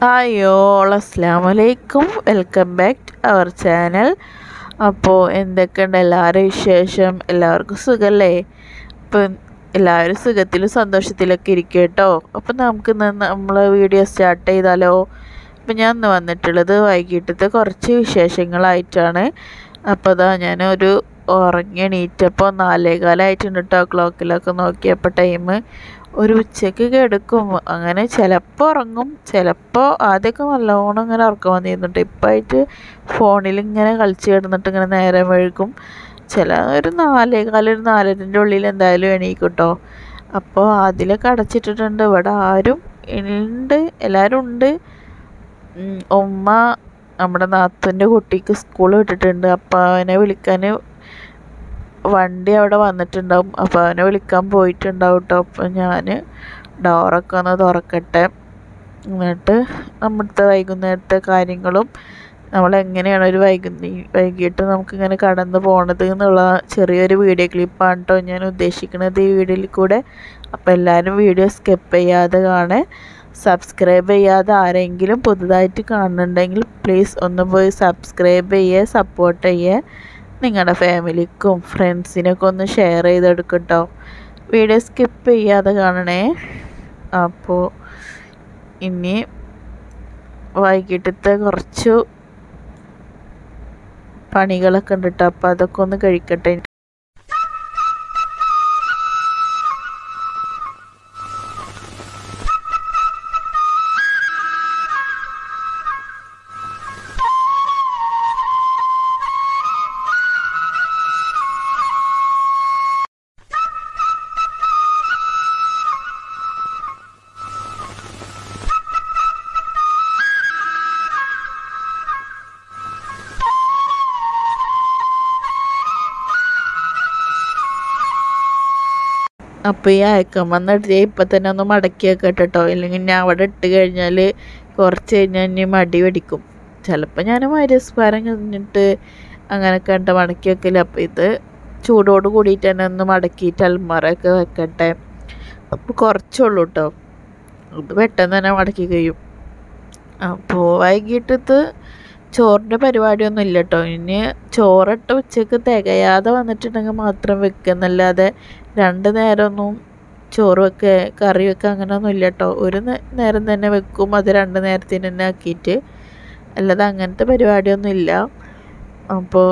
Hi all, അസ്സലാമു അലൈക്കും. Welcome back to our channel. അപ്പോൾ എന്തൊക്കെയുണ്ട് എല്ലാവരും വിശേഷം? എല്ലാവർക്കും സുഖമല്ലേ? ഇപ്പം എല്ലാവരും സുഖത്തിലും സന്തോഷത്തിലൊക്കെ ഇരിക്കും കേട്ടോ. അപ്പം നമുക്ക് നമ്മൾ വീഡിയോ സ്റ്റാർട്ട് ചെയ്താലോ? അപ്പം ഞാൻ ഇന്ന് വന്നിട്ടുള്ളത് വൈകിട്ടത്തെ കുറച്ച് വിശേഷങ്ങളായിട്ടാണ്. അപ്പോൾ അതാ ഞാനൊരു ഉറങ്ങി എണീറ്റപ്പോൾ 4:15 കേട്ടോ. ക്ലോക്കിലൊക്കെ നോക്കിയപ്പോൾ ടൈം ഒരു ഉച്ചയ്ക്ക് കിടക്കും. അങ്ങനെ ചിലപ്പോൾ ഉറങ്ങും, ചിലപ്പോൾ ആദ്യമൊക്കെ നല്ലോണം ഇങ്ങനെ ഉറക്കം വന്നിരുന്നുണ്ട്. ഇപ്പമായിട്ട് ഫോണിൽ ഇങ്ങനെ കളിച്ച് കിടന്നിട്ട് ഇങ്ങനെ നേരം വഴുകും. ഒരു 4:15 ഉള്ളിൽ എന്തായാലും എണീക്കും കേട്ടോ. അപ്പോൾ അതിലൊക്കെ അടച്ചിട്ടിട്ടുണ്ട്. ഇവിടെ ആരും ഉണ്ട്, എല്ലാവരും ഉണ്ട്. ഉമ്മ നമ്മുടെ നാത്തൂൻ്റെ കുട്ടിക്ക് സ്കൂൾ വിട്ടിട്ടുണ്ട്. അപ്പോൾ അവനെ വിളിക്കാൻ വണ്ടി അവിടെ വന്നിട്ടുണ്ടാവും. അപ്പോൾ അവനെ വിളിക്കാൻ പോയിട്ടുണ്ടാവും കേട്ടോ. അപ്പോൾ ഞാൻ ഡോറൊക്കെ ഒന്ന് തുറക്കട്ടെ. എന്നിട്ട് നമ്മുടെ വൈകുന്നേരത്തെ കാര്യങ്ങളും നമ്മളെങ്ങനെയാണ് ഒരു വൈകിട്ട് നമുക്കിങ്ങനെ കടന്നു പോകണത് എന്നുള്ള ചെറിയൊരു വീഡിയോ ക്ലിപ്പാണ് കേട്ടോ ഞാൻ ഉദ്ദേശിക്കുന്നത് ഈ വീഡിയോയിൽ കൂടെ. അപ്പോൾ എല്ലാവരും വീഡിയോ സ്കിപ്പ് ചെയ്യാതെ കാണേ. സബ്സ്ക്രൈബ് ചെയ്യാതെ ആരെങ്കിലും പുതുതായിട്ട് കാണുന്നുണ്ടെങ്കിൽ പ്ലീസ് ഒന്ന് പോയി സബ്സ്ക്രൈബ് ചെയ്യുക, സപ്പോർട്ട് ചെയ്യുക. നിങ്ങളുടെ ഫാമിലിക്കും ഫ്രണ്ട്സിനൊക്കെ ഒന്ന് ഷെയർ ചെയ്തെടുക്കും കേട്ടോ. വീഡിയോ സ്കിപ്പ് ചെയ്യാതെ കാണണേ. അപ്പോൾ ഇനി വൈകിട്ടത്തെ കുറച്ച് പണികളൊക്കെ ഉണ്ട് കേട്ടോ. അപ്പോൾ അതൊക്കെ ഒന്ന് കഴിക്കട്ടെ. അപ്പോൾ ഈ അയക്കം വന്നിട്ട് ഇപ്പം തന്നെ ഒന്ന് മടക്കി വെക്കട്ടെ കേട്ടോ. ഇല്ലെങ്കിൽ ഞാൻ അവിടെ ഇട്ട് കഴിഞ്ഞാൽ കുറച്ച് കഴിഞ്ഞാൽ ഇനി മടി പിടിക്കും. ചിലപ്പോൾ ഞാൻ മരിസ്പാരം കഴിഞ്ഞിട്ട് അങ്ങനെ കണ്ട് മടക്കി വെക്കില്ല. അപ്പോൾ ഇത് ചൂടോട് കൂടിയിട്ട് തന്നെ ഒന്ന് മടക്കിയിട്ട് അൽമാറയൊക്കെ വെക്കട്ടെ. അപ്പോൾ കുറച്ചുള്ളൂ കേട്ടോ, ഇത് പെട്ടെന്ന് തന്നെ മടക്കി കഴിയും. അപ്പോൾ വൈകിട്ടത്ത് ചോറിൻ്റെ പരിപാടിയൊന്നും ഇല്ല കേട്ടോ. ഇനി ചോറിട്ട് ഉച്ചയ്ക്ക് തികയാതെ വന്നിട്ടുണ്ടെങ്കിൽ മാത്രം വെക്കുന്നല്ലാതെ 2 നേരമൊന്നും ചോറ് വെക്കുക കറി വെക്കുക അങ്ങനെയൊന്നും ഇല്ല കേട്ടോ. ഒരു നേരം തന്നെ വെക്കും, അത് 2 നേരത്തിന് തന്നെ ആക്കിയിട്ട്. അല്ലാതെ അങ്ങനത്തെ പരിപാടിയൊന്നും ഇല്ല. അപ്പോൾ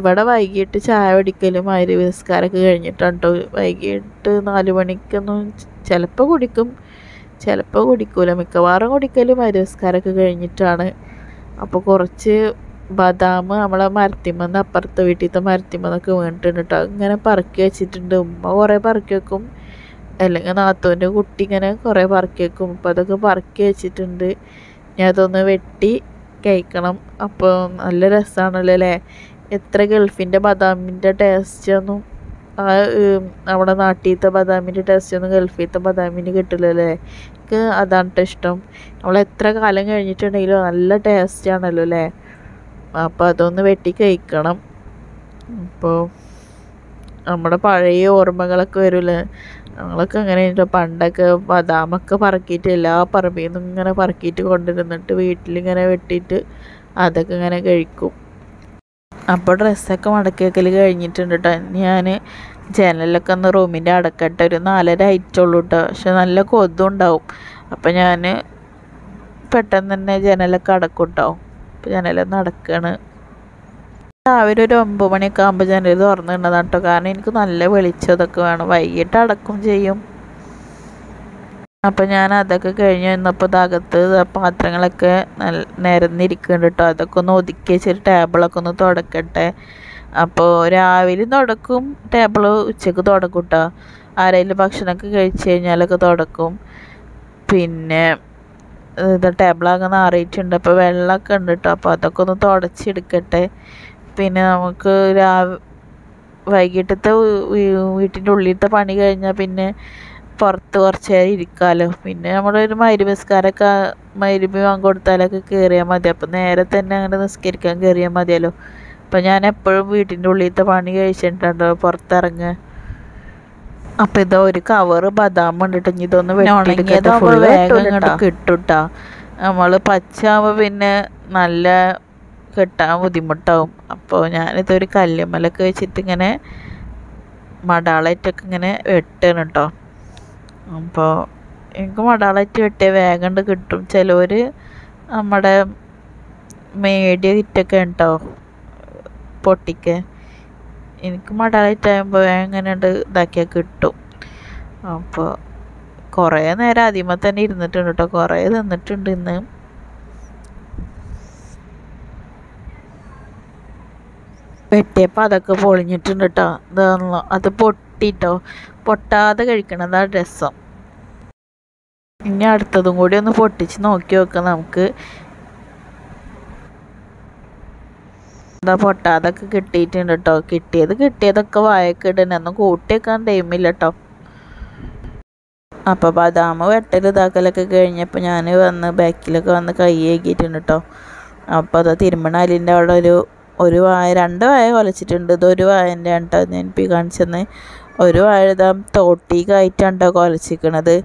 ഇവിടെ വൈകിട്ട് ചായ കുടിക്കലും മഗ്‌രിബ് നിസ്കാരമൊക്കെ കഴിഞ്ഞിട്ടാണ് കേട്ടോ. വൈകിട്ട് 4 മണിക്കൊന്നും ചിലപ്പോൾ കുടിക്കും, ചിലപ്പോൾ കുടിക്കൂല. മിക്കവാറും കുടിക്കൽ മഗ്‌രിബ് നിസ്കാരമൊക്കെ കഴിഞ്ഞിട്ടാണ്. അപ്പോൾ കുറച്ച് ബദാം നമ്മളെ മരത്തിമെന്ന് അപ്പുറത്തെ വീട്ടിലത്തെ മരത്തിമെന്നൊക്കെ വീണിട്ടുണ്ട് കേട്ടോ. ഇങ്ങനെ പറക്കി വെച്ചിട്ടുണ്ട്. ഉമ്മ കുറേ പറക്കി വെക്കും, അല്ലെങ്കിൽ നാത്തൂൻ്റെ കുട്ടി ഇങ്ങനെ കുറേ പറക്കി വെക്കും. അപ്പോൾ അതൊക്കെ പറക്കി വെച്ചിട്ടുണ്ട്. ഞാൻ അതൊന്ന് വെട്ടി കഴിക്കണം. അപ്പോൾ നല്ല രസമാണല്ലോ അല്ലേ? എത്ര ഗൾഫിൻ്റെ ബദാമിൻ്റെ ടേസ്റ്റൊന്നും നമ്മുടെ നാട്ടിലത്തെ ബദാമിൻ്റെ ടേസ്റ്റൊന്നും ഗൾഫിലത്തെ ബദാമിന് കിട്ടില്ലല്ലേ. എനിക്ക് അതാണ് ഇഷ്ടം. നമ്മൾ എത്ര കാലം കഴിഞ്ഞിട്ടുണ്ടെങ്കിലും നല്ല ടേസ്റ്റാണല്ലോ അല്ലേ? അപ്പോൾ അതൊന്ന് വെട്ടി കഴിക്കണം. അപ്പോൾ നമ്മുടെ പഴയ ഓർമ്മകളൊക്കെ വരുമല്ലേ. ഞങ്ങളൊക്കെ അങ്ങനെ പണ്ടൊക്കെ ബദാമൊക്കെ പറക്കിയിട്ട് എല്ലാ പറമ്പിൽ നിന്നും ഇങ്ങനെ പറക്കിയിട്ട് കൊണ്ടുവന്നിട്ട് വീട്ടിലിങ്ങനെ വെട്ടിയിട്ട് അതൊക്കെ ഇങ്ങനെ കഴിക്കും. അപ്പോൾ ഡ്രസ്സൊക്കെ മടക്കി വെക്കൽ കഴിഞ്ഞിട്ടുണ്ട് കേട്ടോ. ഞാൻ ജനലൊക്കെ ഒന്ന് റൂമിൻ്റെ അടക്കട്ടെ. ഒരു 4:30 ആയിട്ടുള്ളൂ കേട്ടോ. പക്ഷെ നല്ല കൊതുണ്ടാവും. അപ്പം ഞാൻ പെട്ടെന്ന് തന്നെ ജനലൊക്കെ അടക്കും കേട്ടോ. അപ്പോൾ ജനലൊന്ന് അടക്കുകയാണ്. രാവിലെ ഒരു 9 മണിയൊക്കെ ആകുമ്പോൾ ജനൽ തുറന്നിടുന്നതാണ് കേട്ടോ. കാരണം എനിക്ക് നല്ല വെളിച്ചതൊക്കെ വേണം. വൈകിട്ട് അടക്കും ചെയ്യും. അപ്പോൾ ഞാൻ അതൊക്കെ കഴിഞ്ഞ് വന്നപ്പോൾ അകത്ത് പാത്രങ്ങളൊക്കെ നിരന്നിരിക്കുന്നുണ്ട് കേട്ടോ. അതൊക്കെ ഒന്ന് ഒതുക്കി വെച്ചിട്ട് ടേബിളൊക്കെ ഒന്ന് തുടക്കട്ടെ. അപ്പോൾ രാവിലെ തുടക്കും, ടേബിൾ ഉച്ചയ്ക്ക് തുടക്കും കേട്ടോ. ആരെങ്കിലും ഭക്ഷണമൊക്കെ കഴിച്ച് കഴിഞ്ഞാലൊക്കെ തുടക്കും. പിന്നെ ഇത് ടേബിളൊക്കെ നാറിയിട്ടുണ്ട്. അപ്പോൾ വെള്ളമൊക്കെ ഉണ്ട് കേട്ടോ. അപ്പോൾ അതൊക്കെ ഒന്ന് തുടച്ചെടുക്കട്ടെ. പിന്നെ നമുക്ക് വൈകിട്ടത്തെ വീട്ടിൻ്റെ ഉള്ളിലത്തെ പണി കഴിഞ്ഞാൽ പിന്നെ പുറത്ത് കുറച്ച് നേരം ഇരിക്കാമല്ലോ. പിന്നെ നമ്മളൊരു മഗ്‌രിബ് നിസ്കാരമൊക്കെ മഗ്‌രിബ് ബാങ്ക് കൊടുത്താലൊക്കെ കയറിയാൽ മതി. അപ്പം നേരെ തന്നെ അങ്ങനെ നിസ്കരിക്കാൻ കയറിയാൽ മതിയല്ലോ. അപ്പം ഞാൻ എപ്പോഴും വീട്ടിൻ്റെ ഉള്ളിലത്തെ പണി കഴിച്ചിട്ടുണ്ടോ പുറത്തിറങ്ങുക. അപ്പം ഇതാ ഒരു കവറ് ബദാം ഉണ്ട് കേട്ടോ. ഇതൊന്ന് വെട്ടിയെടുക്കട്ടെ. ഫുൾ വേഗം ഇങ്ങോട്ട് കിട്ടും കേട്ടോ. നമ്മൾ പച്ചയാകുമ്പോൾ പിന്നെ നല്ല കിട്ടാൻ ബുദ്ധിമുട്ടാവും. അപ്പോൾ ഞാനിതൊരു കല്ലുമ്മലൊക്കെ വെച്ചിട്ട് ഇങ്ങനെ മടാളായിട്ടൊക്കെ ഇങ്ങനെ വെട്ടണം കേട്ടോ. അപ്പോൾ എനിക്ക് മടാളായിട്ട് വെട്ടിയ വേഗം കൊണ്ട് കിട്ടും. ചിലവർ നമ്മുടെ മീഡിയ കിറ്റൊക്കെ ഉണ്ടോ പൊട്ടിക്ക്. എനിക്ക് മടാളായിട്ടാകുമ്പോൾ വേഗം ഇങ്ങനെ ഇതാക്കിയാൽ കിട്ടും. അപ്പോൾ കുറേ നേരം ആദ്യമേ തന്നെ ഇരുന്നിട്ടുണ്ട് കേട്ടോ, കുറേ തിന്നിട്ടുണ്ട് ഇന്ന്. വെട്ടിയപ്പോൾ അതൊക്കെ പൊളിഞ്ഞിട്ടുണ്ട് കേട്ടോ. ഇതാണല്ലോ അത് പൊട്ടിട്ടോ, പൊട്ടാതെ കഴിക്കണതാണ് രസം. ഇനി അടുത്തതും കൂടി ഒന്ന് പൊട്ടിച്ച് നോക്കി നോക്കാം നമുക്ക്. എന്താ പൊട്ടാതൊക്കെ കിട്ടിയിട്ടുണ്ട് കേട്ടോ. കിട്ടിയതൊക്കെ വായൊക്കെ ഇടണം, ഒന്നും കൂട്ടി വെക്കാൻ ടൈമില്ല കേട്ടോ. അപ്പോൾ ബദാം വെട്ടൽ ഇതാക്കലൊക്കെ കഴിഞ്ഞപ്പോൾ ഞാൻ വന്ന് ബാക്കിലൊക്കെ വന്ന് കൈ കഴുകിയിട്ടുണ്ട് കേട്ടോ. അപ്പോൾ അത് തിരുമണ അലിൻ്റെ അവിടെ ഒരു വായ 2 വായ കൊലച്ചിട്ടുണ്ട്. ഇതൊരു വായൻ്റെ കേട്ടോ ഞാൻ ഇപ്പോൾ കാണിച്ചെന്ന്. ഒരു വായ ഇതാ തോട്ടിക്കായിട്ടാണ് കേട്ടോ കൊലച്ചിക്കണത്.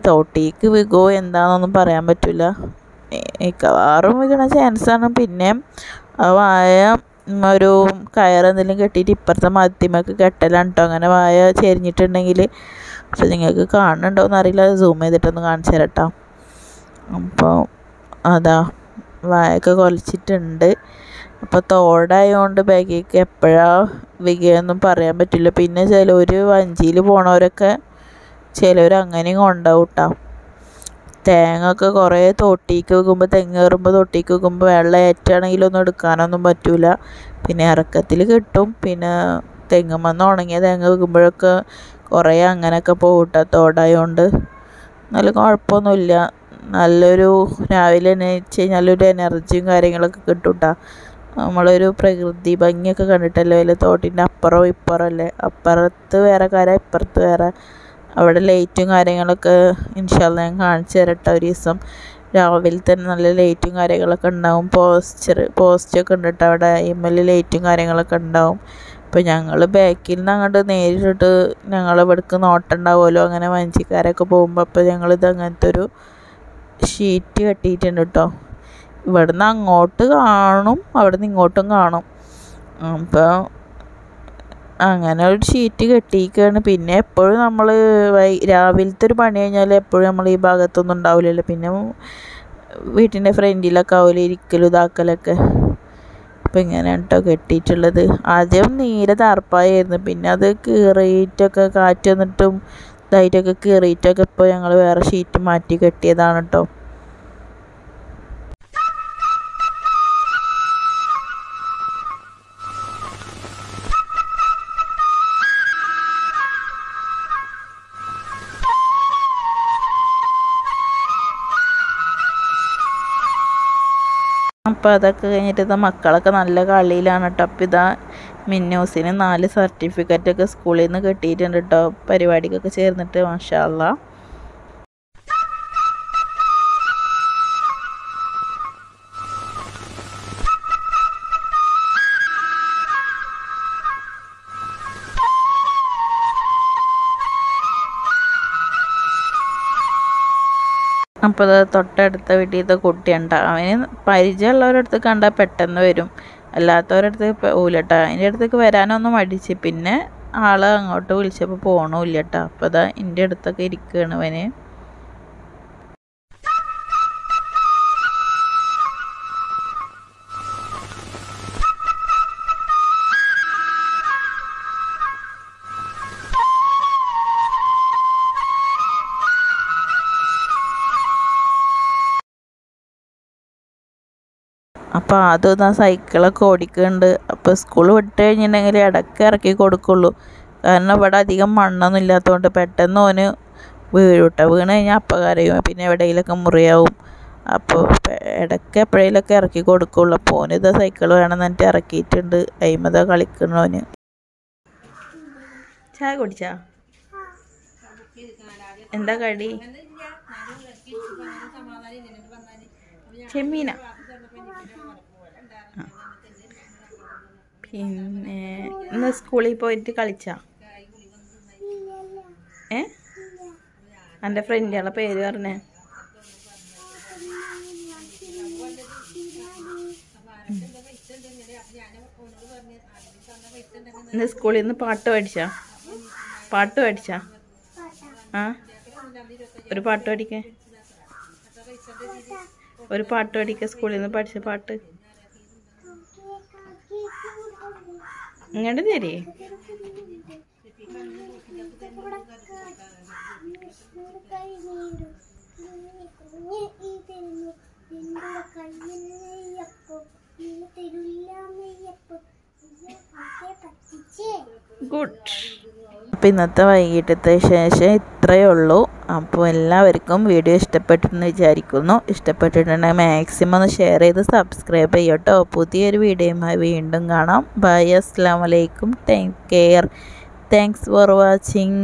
തോട്ടിക്ക് വിഗോ എന്താണെന്നൊന്നും പറയാൻ പറ്റില്ല, മിക്കവാറും വിൽക്കണ ചാൻസാണ്. പിന്നെ ആ വായ ഒരു കയറെന്തെങ്കിലും കെട്ടിയിട്ട് ഇപ്പുറത്തെ മദ്യമൊക്കെ കെട്ടലാണ് കേട്ടോ. അങ്ങനെ വായ ചെരിഞ്ഞിട്ടുണ്ടെങ്കിൽ, പക്ഷെ നിങ്ങൾക്ക് കാണുന്നുണ്ടോയെന്ന് അറിയില്ല, സൂം ചെയ്തിട്ടൊന്ന് കാണിച്ചു തരാം കേട്ടോ. അപ്പോൾ അതാ വായൊക്കെ കൊലച്ചിട്ടുണ്ട്. അപ്പോൾ തോടായതുകൊണ്ട് ബാഗിക്ക് എപ്പോഴാണ് വികയൊന്നും പറയാൻ പറ്റില്ല. പിന്നെ ചിലവർ വഞ്ചിയിൽ പോണവരൊക്കെ ചിലവർ അങ്ങനെയും കൊണ്ടാവും കേട്ടോ. തേങ്ങ ഒക്കെ കുറേ തോട്ടിക്ക് വെക്കുമ്പോൾ, തെങ്ങ് കയറുമ്പോൾ തോട്ടിക്ക് വെക്കുമ്പോൾ വെള്ളം ഏറ്റാണെങ്കിലൊന്നും എടുക്കാനൊന്നും പറ്റില്ല. പിന്നെ ഇറക്കത്തിൽ കിട്ടും. പിന്നെ തെങ്ങുമെന്ന് ഉണങ്ങിയ തേങ്ങ വെക്കുമ്പോഴൊക്കെ കുറേ അങ്ങനെയൊക്കെ പോകും കേട്ടോ തോടായതുകൊണ്ട്. നല്ല കുഴപ്പമൊന്നുമില്ല. നല്ലൊരു രാവിലെ എണീച്ച് നല്ലൊരു എനർജിയും കാര്യങ്ങളൊക്കെ കിട്ടും കേട്ടോ. നമ്മളൊരു പ്രകൃതി ഭംഗിയൊക്കെ കണ്ടിട്ടല്ലേ വല്ല തോട്ടിൻ്റെ അപ്പുറവും ഇപ്പുറമല്ലേ, അപ്പുറത്ത് വേറെ കര ഇപ്പുറത്ത് വേറെ. അവിടെ ലൈറ്റും കാര്യങ്ങളൊക്കെ ഇൻഷാ അല്ലാ ഞാൻ കാണിച്ചു തരാം കേട്ടോ ഒരു ദിവസം. രാവിലെ തന്നെ നല്ല ലൈറ്റും കാര്യങ്ങളൊക്കെ ഉണ്ടാവും. പോസ്റ്റൊക്കെ ഉണ്ട് കേട്ടോ അവിടെ. ഇമ്മല് ലൈറ്റും കാര്യങ്ങളൊക്കെ ഉണ്ടാവും. അപ്പോൾ ഞങ്ങൾ ബാക്കിൽ നിന്ന് അങ്ങോട്ട് നേരിട്ടിട്ട് ഞങ്ങളിവിടേക്ക് നോട്ടുണ്ടാവുമല്ലോ, അങ്ങനെ വഞ്ചിക്കാരൊക്കെ പോകുമ്പോൾ. അപ്പോൾ ഞങ്ങളിത് അങ്ങനത്തെ ഒരു ഷീറ്റ് കെട്ടിയിട്ടുണ്ട് കേട്ടോ. ഇവിടുന്ന് അങ്ങോട്ട് കാണും, അവിടെ നിന്ന് ഇങ്ങോട്ടും കാണും. അപ്പോൾ അങ്ങനെ ഒരു ഷീറ്റ് കെട്ടിയിരിക്കുകയാണ്. പിന്നെ എപ്പോഴും നമ്മൾ രാവിലത്തെ ഒരു പണി കഴിഞ്ഞാൽ എപ്പോഴും നമ്മൾ ഈ ഭാഗത്തൊന്നും ഉണ്ടാവില്ലല്ലോ. പിന്നെ വീട്ടിൻ്റെ ഫ്രണ്ടിലൊക്കെ ആവില്ല ഇരിക്കലും ഇതാക്കലൊക്കെ. അപ്പോൾ ഇങ്ങനെയാണ് കേട്ടോ കെട്ടിയിട്ടുള്ളത്. ആദ്യം നീല താർപ്പായായിരുന്നു, പിന്നെ അത് കീറിയിട്ടൊക്കെ കാറ്റ് വന്നിട്ടും ഇതായിട്ടൊക്കെ കീറിയിട്ടൊക്കെ ഇപ്പോൾ ഞങ്ങൾ വേറെ ഷീറ്റ് മാറ്റി കെട്ടിയതാണ് കേട്ടോ. അപ്പോൾ അതൊക്കെ കഴിഞ്ഞിട്ട് ഇതാ മക്കളൊക്കെ നല്ല കളിയിലാണ് കേട്ടോ. അപ്പോൾ ഇതാ മിന്നൂസിന് 4 സർട്ടിഫിക്കറ്റൊക്കെ സ്കൂളിൽ നിന്ന് കിട്ടിയിട്ടുണ്ട് കേട്ടോ, പരിപാടിക്കൊക്കെ ചേർന്നിട്ട്. മാഷാ അല്ലാ. അപ്പോൾ തൊട്ടടുത്ത വീട്ടിൽ ഇത് കുട്ടിയുണ്ട്. അവന് പരിചയമുള്ളവരടുത്ത് കണ്ടാൽ പെട്ടെന്ന് വരും, അല്ലാത്തവരടുത്ത് പോകില്ല കേട്ടോ. അതിൻ്റെ അടുത്തേക്ക് വരാനൊന്നും മടിച്ച്. പിന്നെ ആൾ അങ്ങോട്ട് വിളിച്ചപ്പോൾ പോകണമില്ല കേട്ടോ. അപ്പോൾ ഇതാ എൻ്റെ അടുത്തൊക്കെ ഇരിക്കുകയാണ് അവന്. അപ്പോൾ അതും ആ സൈക്കിളൊക്കെ ഓടിക്കുന്നുണ്ട്. അപ്പോൾ സ്കൂൾ വിട്ട് കഴിഞ്ഞിട്ടുണ്ടെങ്കിൽ ഇടയ്ക്ക് ഇറക്കി കൊടുക്കുള്ളൂ, കാരണം ഇവിടെ അധികം മണ്ണൊന്നും ഇല്ലാത്തതുകൊണ്ട് പെട്ടെന്ന് ഓന് വീഴൂട്ടോ. വീണ് കഴിഞ്ഞാൽ അപ്പം കരയും, പിന്നെ എവിടെയെങ്കിലൊക്കെ മുറിയാവും. അപ്പോൾ ഇടയ്ക്ക് എപ്പോഴേലൊക്കെ ഇറക്കി കൊടുക്കുള്ളൂ. അപ്പോൾ ഓനിതാ സൈക്കിൾ വേണമെന്ന് എന്നിട്ട് ഇറക്കിയിട്ടുണ്ട്. അയിമതാ കളിക്കണോന്. ചായ കുടിച്ചാ? എന്താ കടി? ചെമ്മീന. പിന്നെ ഇന്ന് സ്കൂളിൽ പോയിട്ട് കളിച്ചാ? എൻ്റെ ഫ്രണ്ടുകളുടെ പേര് പറഞ്ഞേ. ഇന്ന് സ്കൂളിൽ നിന്ന് പാട്ട് പഠിച്ചാ ആ ഒരു പാട്ട് പഠിക്കേ സ്കൂളിൽ നിന്ന് പഠിച്ച പാട്ട് ഇങ്ങോട്ട് തരേ ഗുഡ്. അപ്പോൾ ഇന്നത്തെ വൈകിട്ടത്തെ ശേഷം ഇത്രയേ ഉള്ളൂ. അപ്പോൾ എല്ലാവർക്കും വീഡിയോ ഇഷ്ടപ്പെട്ടെന്ന് വിചാരിക്കുന്നു. ഇഷ്ടപ്പെട്ടിട്ടുണ്ടെങ്കിൽ മാക്സിമം ഒന്ന് ഷെയർ ചെയ്ത് സബ്സ്ക്രൈബ് ചെയ്യട്ടോ. പുതിയൊരു വീഡിയോയുമായി വീണ്ടും കാണാം. ബൈ, അസ്സലാമു അലൈക്കും. Take care. Thanks for watching.